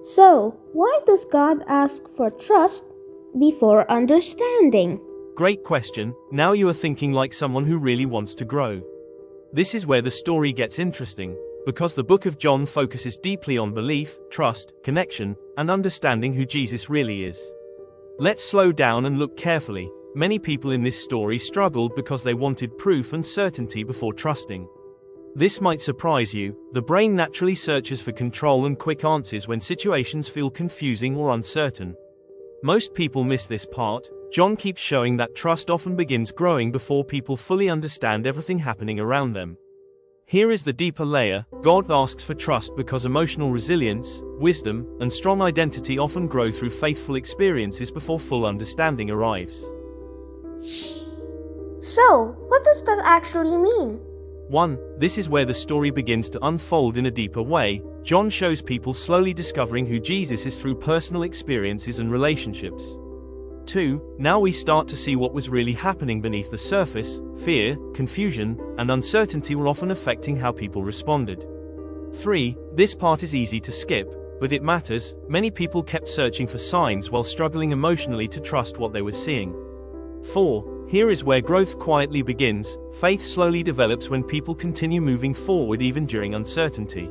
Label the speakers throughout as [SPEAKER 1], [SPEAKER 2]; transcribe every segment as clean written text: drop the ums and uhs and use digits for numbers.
[SPEAKER 1] So, why does God ask for trust before understanding?
[SPEAKER 2] Great question. Now you are thinking like someone who really wants to grow. This is where the story gets interesting, because the book of John focuses deeply on belief, trust, connection, and understanding who Jesus really is. Let's slow down and look carefully. Many people in this story struggled because they wanted proof and certainty before trusting. This might surprise you. The brain naturally searches for control and quick answers when situations feel confusing or uncertain. Most people miss this part. John keeps showing that trust often begins growing before people fully understand everything happening around them. Here is the deeper layer. God asks for trust because emotional resilience, wisdom, and strong identity often grow through faithful experiences before full understanding arrives.
[SPEAKER 1] So, what does that actually mean?
[SPEAKER 2] 1. This is where the story begins to unfold in a deeper way. John shows people slowly discovering who Jesus is through personal experiences and relationships. 2. Now we start to see what was really happening beneath the surface. Fear, confusion, and uncertainty were often affecting how people responded. 3. This part is easy to skip, but it matters. Many people kept searching for signs while struggling emotionally to trust what they were seeing. 4. Here is where growth quietly begins. Faith slowly develops when people continue moving forward even during uncertainty.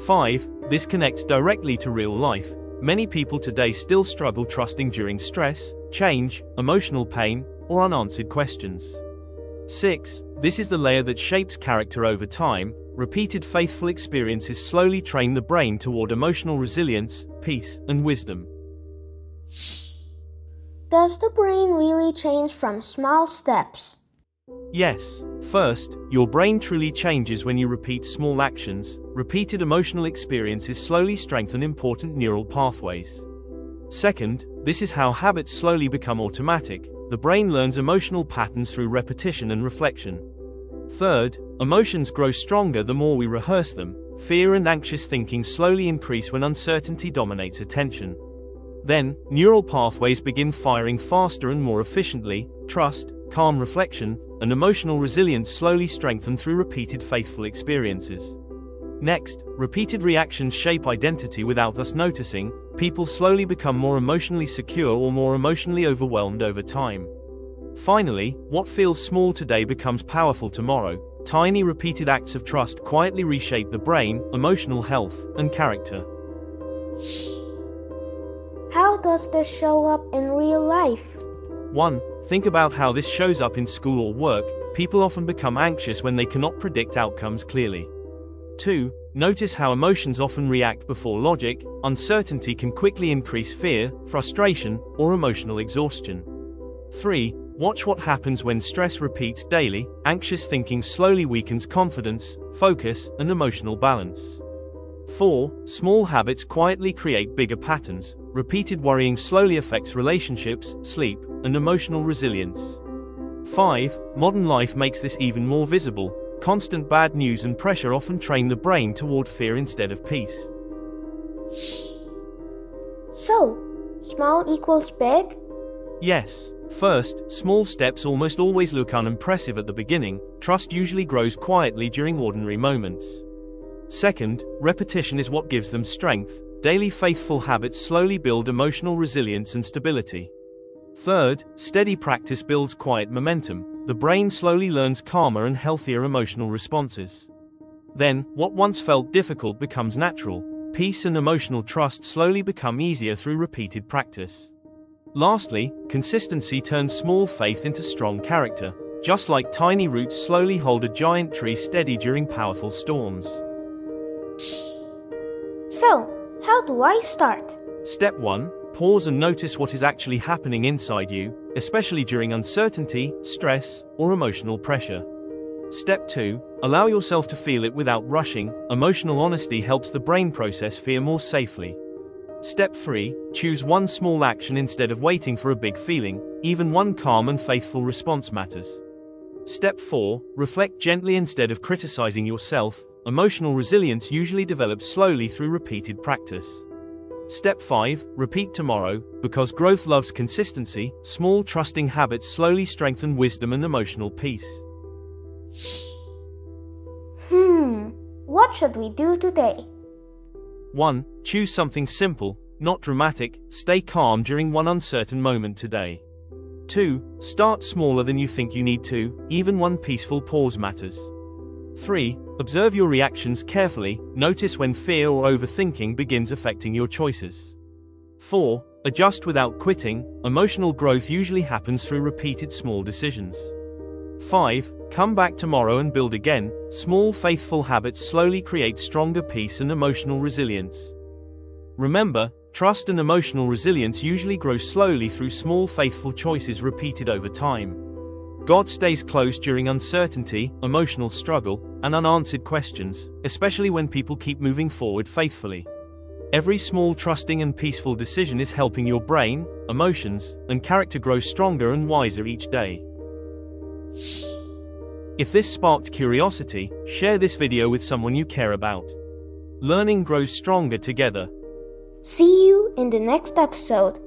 [SPEAKER 2] 5. This connects directly to real life. Many people today still struggle trusting during stress, change, emotional pain, or unanswered questions. 6. This is the layer that shapes character over time. Repeated faithful experiences slowly train the brain toward emotional resilience, peace, and wisdom.
[SPEAKER 1] Does the brain really change from small steps?
[SPEAKER 2] Yes. First, your brain truly changes when you repeat small actions. Repeated emotional experiences slowly strengthen important neural pathways. Second, this is how habits slowly become automatic. The brain learns emotional patterns through repetition and reflection. Third, emotions grow stronger the more we rehearse them. Fear and anxious thinking slowly increase when uncertainty dominates attention. Then, neural pathways begin firing faster and more efficiently. Trust, calm reflection, and emotional resilience slowly strengthen through repeated faithful experiences. Next, repeated reactions shape identity without us noticing. People slowly become more emotionally secure or more emotionally overwhelmed over time. Finally, what feels small today becomes powerful tomorrow. Tiny repeated acts of trust quietly reshape the brain, emotional health, and character.
[SPEAKER 1] How does this show up in real life?
[SPEAKER 2] 1. Think about how this shows up in school or work. People often become anxious when they cannot predict outcomes clearly. 2. Notice how emotions often react before logic. Uncertainty can quickly increase fear, frustration, or emotional exhaustion. 3. Watch what happens when stress repeats daily. Anxious thinking slowly weakens confidence, focus, and emotional balance. 4. Small habits quietly create bigger patterns. Repeated worrying slowly affects relationships, sleep, and emotional resilience. 5. Modern life makes this even more visible. Constant bad news and pressure often train the brain toward fear instead of peace.
[SPEAKER 1] So, small equals big?
[SPEAKER 2] Yes. First, small steps almost always look unimpressive at the beginning. Trust usually grows quietly during ordinary moments. Second, repetition is what gives them strength. Daily faithful habits slowly build emotional resilience and stability. Third, steady practice builds quiet momentum. The brain slowly learns calmer and healthier emotional responses. Then, what once felt difficult becomes natural. Peace and emotional trust slowly become easier through repeated practice. Lastly, consistency turns small faith into strong character. Just like tiny roots slowly hold a giant tree steady during powerful storms.
[SPEAKER 1] So, how do I start?
[SPEAKER 2] Step 1. Pause and notice what is actually happening inside you, especially during uncertainty, stress, or emotional pressure. Step 2. Allow yourself to feel it without rushing. Emotional honesty helps the brain process fear more safely. Step 3. Choose one small action instead of waiting for a big feeling. Even one calm and faithful response matters. Step 4. Reflect gently instead of criticizing yourself. Emotional resilience usually develops slowly through repeated practice. Step 5. Repeat tomorrow. Because growth loves consistency, small trusting habits slowly strengthen wisdom and emotional peace.
[SPEAKER 1] What should we do today?
[SPEAKER 2] 1. Choose something simple, not dramatic. Stay calm during one uncertain moment today. 2. Start smaller than you think you need to, even one peaceful pause matters. 3. Observe your reactions carefully, notice when fear or overthinking begins affecting your choices. 4. Adjust without quitting. Emotional growth usually happens through repeated small decisions. 5. Come back tomorrow and build again. Small faithful habits slowly create stronger peace and emotional resilience. Remember, trust and emotional resilience usually grow slowly through small faithful choices repeated over time. God stays close during uncertainty, emotional struggle, and unanswered questions, especially when people keep moving forward faithfully. Every small trusting and peaceful decision is helping your brain, emotions, and character grow stronger and wiser each day. If this sparked curiosity, share this video with someone you care about. Learning grows stronger together.
[SPEAKER 1] See you in the next episode.